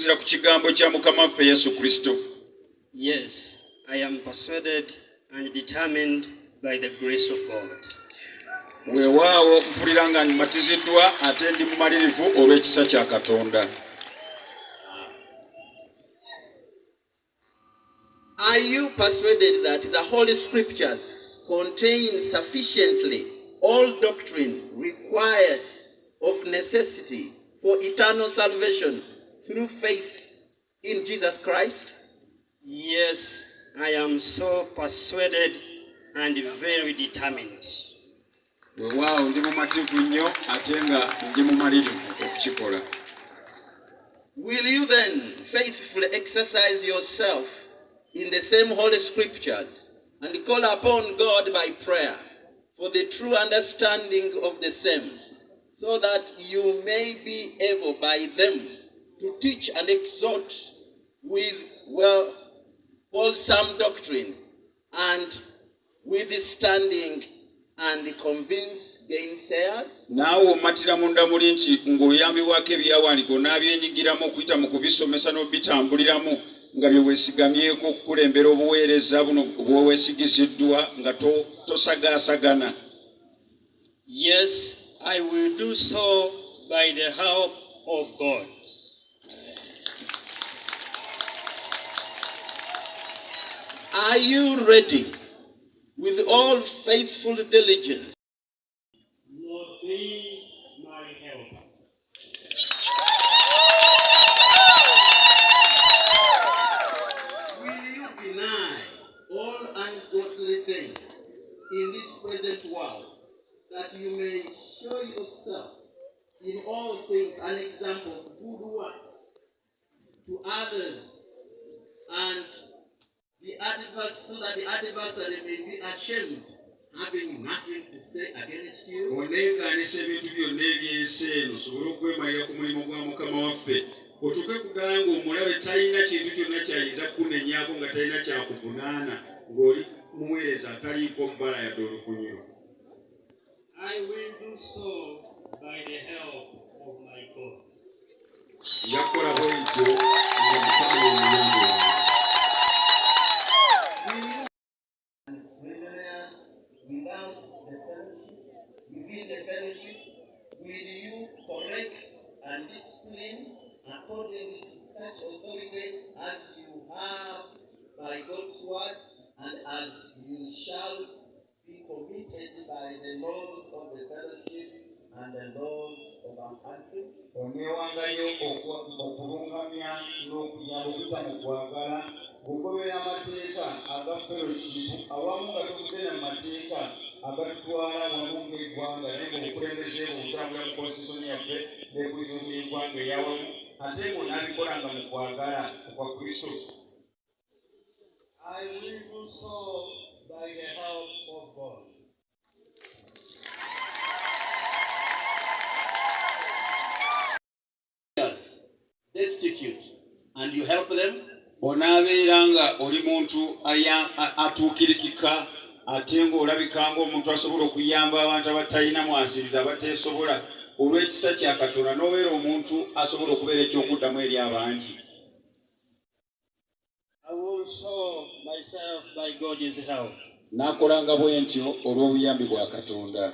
okusinziira ku kigambo kya Mukama waffe Yesu Kristo. Yes, I am persuaded and determined by the grace of God. Weewaawo mpulira nga mmatiziddwa ate ndi mumalirivu olw'ekisa kya Katonda. Are you persuaded that the Holy Scriptures contain sufficiently all doctrine required of necessity for eternal salvation through faith in Jesus Christ? Yes, I am so persuaded and very determined. Weewaawo ndi mumativu nnyo ate nga ndi mumalirivu okukikola. Will you then faithfully exercise yourself in the same Holy Scriptures and call upon God by prayer for the true understanding of the same, so that you may be able by them to teach and exhort with wholesome doctrine and withstanding and convince gainsayers? Naawe omatira munda muli nti ng'oyambibwako ebyawandiiko n'abyenyigiramu okuyita mu kubisomesa n'obitambuliramu nga bye weesigamyeko okukulembera obuweereza buno bw'oweesigiziddwa nga tosagaasagana. Yes, I will do so by the help of God. Are you ready with all faithful diligence? Lord, be my helper. Will you deny all ungodly things in this present world, that you may show yourself in all things an example of good works to others, and so that the adversary may be ashamed, having nothing to say against you? Oneekanisa ebintu byonna eby'ensi eno osobole okwemalira ku mulimu gwa Mukama waffe, otuuke kugala ng'omulabe talina kintu kyonna ky'ayinza kukunenyaako nga talina kyakuvunaana ng'oli muweereza ataliiko bbala yadde olufunyiro. I will do so by the help of my God. Yakola bwe ntyo nga Mukama omuyambe wange. Within the fellowship, will you correct and discipline according to such authority as you have by God's word, and as you shall be committed by the laws of the fellowship and the laws of our country? Oneewangayo okulungamya n'okuyamba okuyita mu kwagala ng'ogobera amateeka aga fellowship awamu nga tokutenda mu mateeka agatutwala wamu ng'eggwanga naye ng'obukulembeze obutambula mu konstitution yaffe n'ekulizoni y'eggwanga eyawamu ate ng'onaabikolanga mu kwagala okwa Kristo. I will do so by the help of God. Destitute, and you help them? Onaabeera nga oli muntu atuukirikika ate ng'olabika ng'omuntu asobola okuyamba abantu abatalina mwasiriza abateesobola olw'ekisa kya Katonda n'obeera omuntu asobola okubeera ekyokuddamu eri abangi. I will show myself by God's help. N'akolanga bwe ntyo olw'obuyambi bwa Katonda.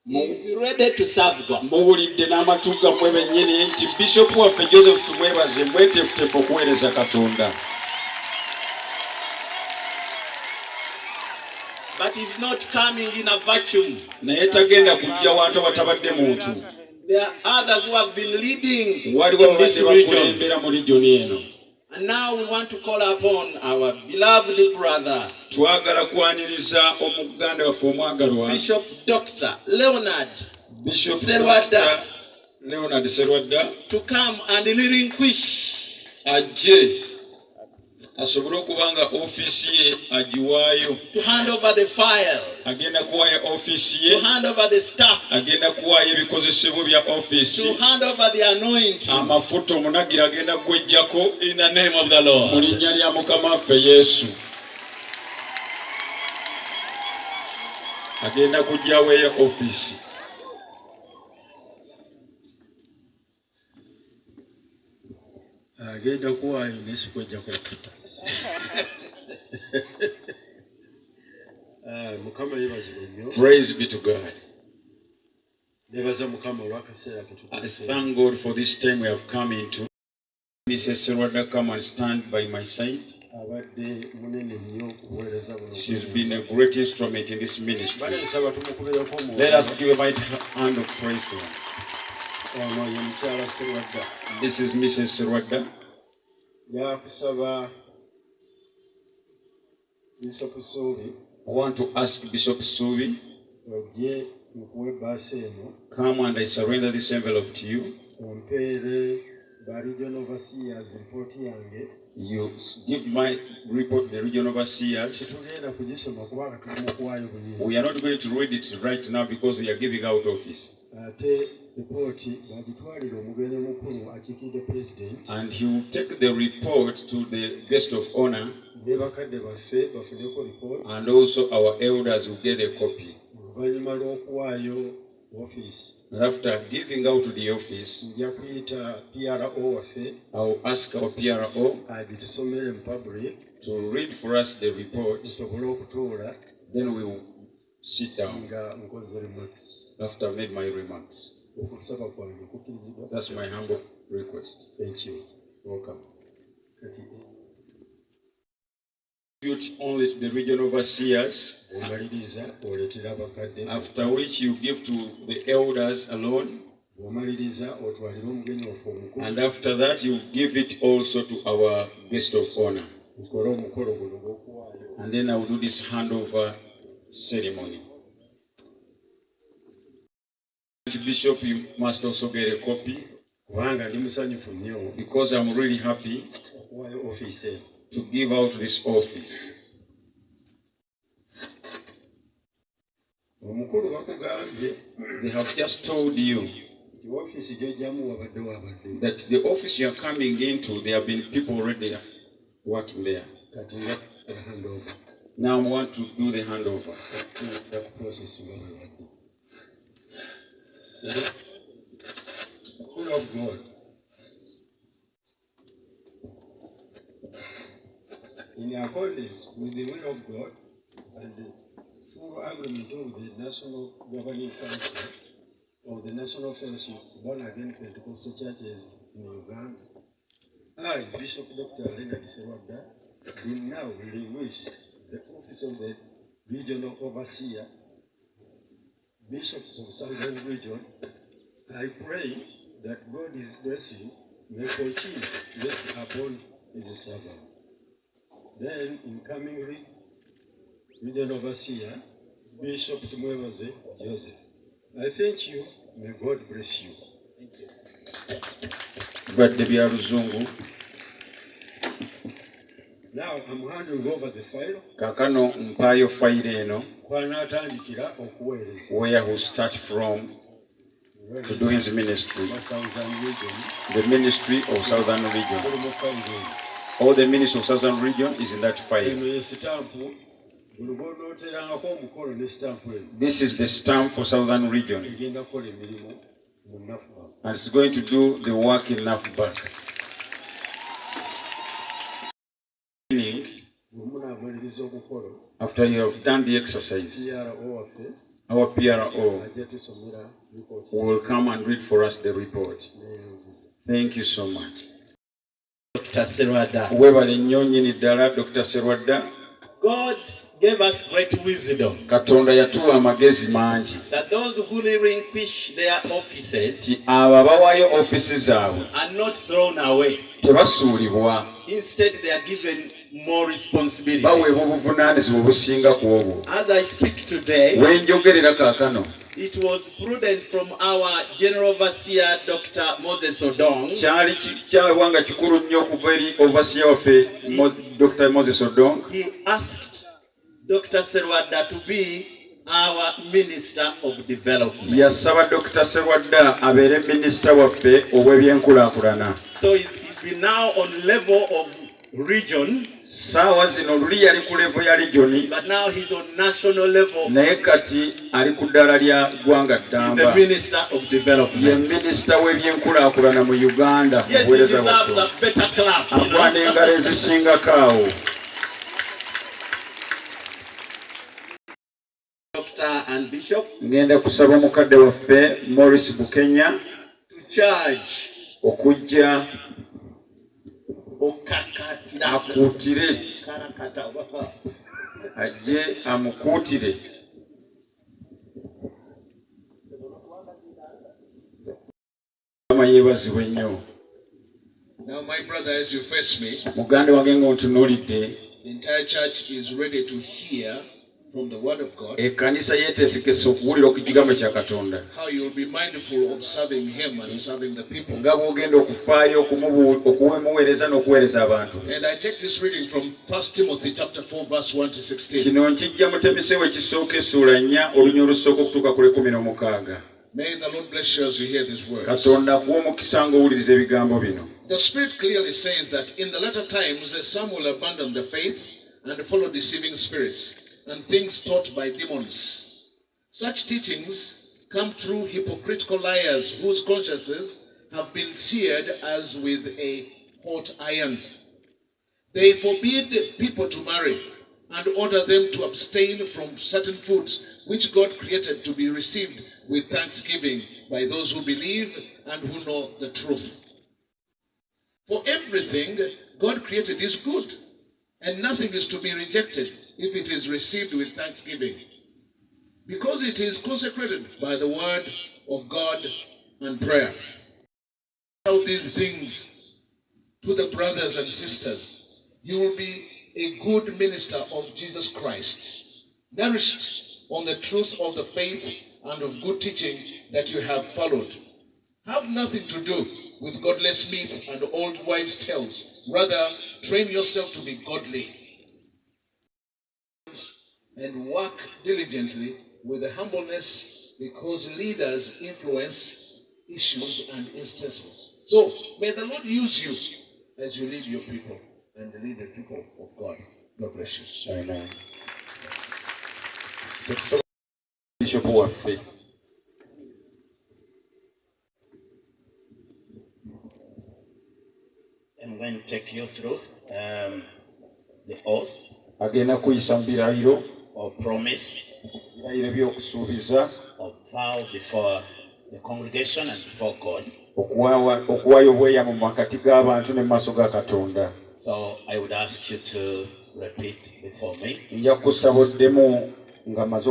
Is ready to serve God. Muwulidde n'amatu gammwe bennyini nti Bishop waffe Joseph tumwebaze mweteefuteefu okuweereza Katonda. But he's not coming in a vacuum. Naye tagenda kujja wantu abatabadde muntu. There are others who have been leading Waliwo in this abadde region. bakulembera mu regioni eno. And now we want to call upon our beloved brother, Twagala kwaniriza omuganda waffe omwagalwa Bishop Dr. Leonard Bishop Serwadda, Dr. Leonard Serwadda to come and relinquish ajje asobole okubanga ofiisi ye agiwaayo. to hand over the files, Agenda kuwaayo ofiisi to ye, hand over the staff, agenda kuwaayo ebikozesebwa bya to ofiisi, hand over the anointing amafuta omunagira agenda gwejjako in the name of the mu Lord. linnya lya Mukama waffe Yesu. Agenda kujjawo eyo ofiisi. agenda kuwaayo nesikojja kwekita. Mukama yebazibwe nnyo. Praise be to God. Nebaza Mukama olw'akaseera ke I tutuuse. thank God for this time we have come into. Mrs. Serwada, come and stand by my side. Abadde munene nnyo okuweereza buno. She's been a great instrument in this ministry. Baleesaba tumukubireko omwoyo. Let us give a mighty hand of praise to her. Ono ye mukyala Serwadda. This is Mrs. Serwada. Yakusaba Bishop Suubi. I want to ask Bishop Subi, ojje mukuwe ebbaasa eno. come and I surrender this envelope to you. Ompeere ba regional overseers report yange. You give my report to the regional overseers. Tetugenda kugisoma kubanga tuli mu kuwaayo buyinza. We are not going to read it right now because we are giving out office. Ate report bagitwalira omugenyi mukulu akiikidde president. And he will take the report to the guest of honor. Ne bakadde baffe bafuneko report. And also our elders will get a copy. Oluvannyuma lw'okuwaayo office. And after giving out to the office, Nja kuyita PRO waffe I will ask our PRO agitusomere mu public to read for us the report. tusobole okutuula Then we will sit down nga nkoze remarks. after I made my remarks. Okusaba kwange kukkirizibwa. That's my humble request. Thank you. Welcome. Kati Tribute only to the regional overseers, bw'omaliriza oleetera abakadde. after which you give to the elders alone. Bw'omaliriza otwalire omugenyi waffe omukulu. And after that, you give it also to our guest of honor. Tukole omukolo guno gw'okuwaayo. And then I will do this handover ceremony. Bishop, you must also get a copy Kubanga ndi musanyufu nnyo because I'm really happy okuwaayo ofiisi eno. to give out this office. Omukulu bakugambye They have just told you nti ofiisi gy'ojjamu wabadde wabadde. that the office you are coming into, there have been people already working there. Kati nga handover. Now I want to do the handover. Okutuuka ku process nga bwebadde. Full of God. In accordance with the will of God and the full agreement of the National Governing Council of the National Fellowship Born Again Pentecostal Churches in Uganda, I, Bishop Dr. Leonard Serwadda, do now relinquish the office of the Regional Overseer, Bishop of Southern Region. I pray that God's blessings may continue to rest upon his servant. Then, incoming Regional Overseer, Bishop Tumwebaze Joseph. I thank you. May God bless you. Thank you. Badde bya luzungu. Now, I'm handing over the file. Kakano mpayo file eno Kwanaatandikira okuweereza. where he will start from to do his ministry. Southern Region. The ministry of Southern Region. Mulimu file eno. All the ministry of Southern Region is in that Eno file. ye sitampu. Buli lw'onooterangako omukolo ne sitampu eno. This is the stamp for Southern Region. Egenda kukola emirimu mu NAFBA. And it's going to do the work in NAFBA. Meaning, Bwemunaamaliriza omukolo, after you have done the exercise, PRO waffe our PRO ajja tusomera lipooti will come and read for us the report. n'enzize. Thank you so much. Dr. Serwada. Webale nnyo nnyini ddala Dr. Serwadda. God gave us great wisdom Katonda yatuwa amagezi mangi. that those who relinquish their offices Ti abo abawaayo ofisi zaabwe are not thrown away. tebasuulibwa. Instead, they are given more responsibility. Baweebwa obuvunaanyizibwa obusinga ku obwo. As I speak today, We njogerera kaakano. it was prudent from our General Overseer, Dr. Moses Odong, Kyalabwa nga kikulu nnyo okuva eri overseer waffe Dr. Moses Odong. he asked Dr. Serwada to be our Minister of Development. Yasaba Dr. Serwadda abeere minisita waffe ow'ebyenkulaakulana. So he's been now on level of region, saawa zino luli yali ku level ya region, but now he's on national level. naye kati ali ku ddala lya ggwanga He's ddamba. the Minister of Ye Development. minisita w'ebyenkulaakulana mu Uganda. Yes, he deserves a better clap. You know? Akwana engalo ezisingako awo. Doctor and Bishop, Ngenda kusaba mukadde waffe Morris Bukenya to charge okujja Okakatira akuutire, Karakata Waha. ajje amukuutire. Yeebazibwe nnyo. Now, my brother, as you face me, Muganda wange ng'ontunuulidde, the entire church is ready to hear from the Word of God ekkanisa yeeteesekese okuwulira ku kigambo kya Katonda. how you will be mindful of serving Him and serving the people. Nga bw'ogenda okufaayo okuwemuweereza n'okuweereza abantu. And I take this reading from 1 Timothy chapter 4, verse 1 to 16. Kino nkijja mu Timoseewo ekisooka essuula 4 olunya olusooka okutuuka ku 16. May the Lord bless you as you hear these words. Katonda akuwa omukisa ng'owuliriza ebigambo bino. The Spirit clearly says that in the latter times some will abandon the faith and follow deceiving spirits and things taught by demons. Such teachings come through hypocritical liars whose consciences have been seared as with a hot iron. They forbid people to marry and order them to abstain from certain foods which God created to be received with thanksgiving by those who believe and who know the truth. For everything God created is good, and nothing is to be rejected if it is received with thanksgiving, because it is consecrated by the word of God and prayer. All these things to the brothers and sisters, you will be a good minister of Jesus Christ, nourished on the truth of the faith and of good teaching that you have followed. Have nothing to do with godless myths and old wives' tales. Rather, train yourself to be godly and work diligently with humbleness, because leaders influence issues and instances. So, may the Lord use you as you lead your people and lead the people of God. God bless you. Amen. Bishop waffe. I'm going to take you through the oath Agenda kuyisa mu birayiro, or promise birayiro by'okusuubiza, or vow before the congregation and before God. okuwaayo obweyamo mu makati g'abantu ne mu maaso ga Katonda. So I would ask you to repeat before me. Nja kusaba oddemu nga maze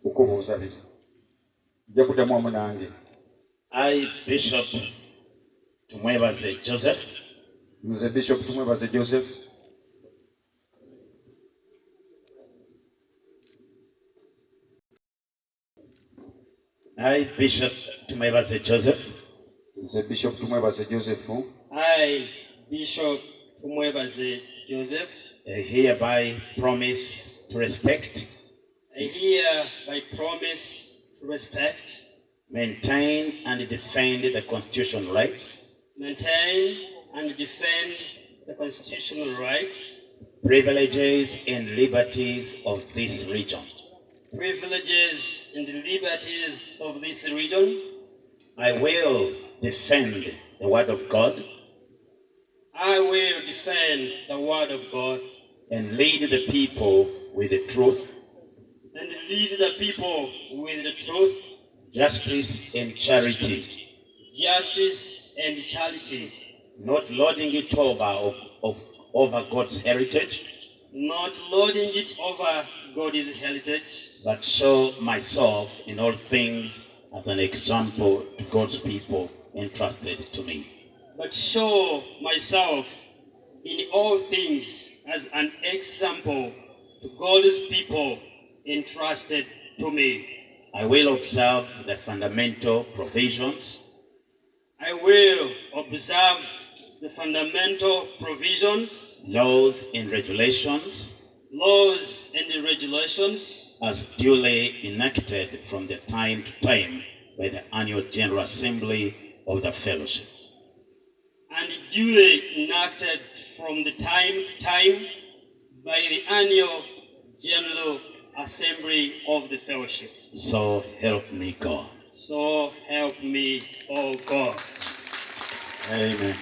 okubuuza biri. Nja kuddamu wamu nange. I, Bishop Tumwebaze Joseph, Nze Bishop Tumwebaze Joseph, I, Bishop Tumwebaze Joseph, nze Bishop Tumwebaze Joseph, I, Bishop Tumwebaze Joseph, hereby promise to respect, I hereby promise to respect, maintain and defend the constitutional rights, maintain and defend the constitutional rights, privileges and liberties of this region. privileges and liberties of this region. I will defend the word of God I will defend the word of God and lead the people with the truth, and lead the people with the truth, justice and charity, justice and charity, not lording it over God's heritage, not lording it over God's heritage, but show myself in all things as an example to God's people entrusted to me. but show myself in all things as an example to God's people entrusted to me. I will observe the fundamental provisions I will observe the fundamental provisions, laws and regulations laws and regulations as duly enacted from the time to time by the annual General Assembly of the Fellowship, and duly enacted from the time to time by the annual General Assembly of the Fellowship. So help me God. So help me, oh God. Amen.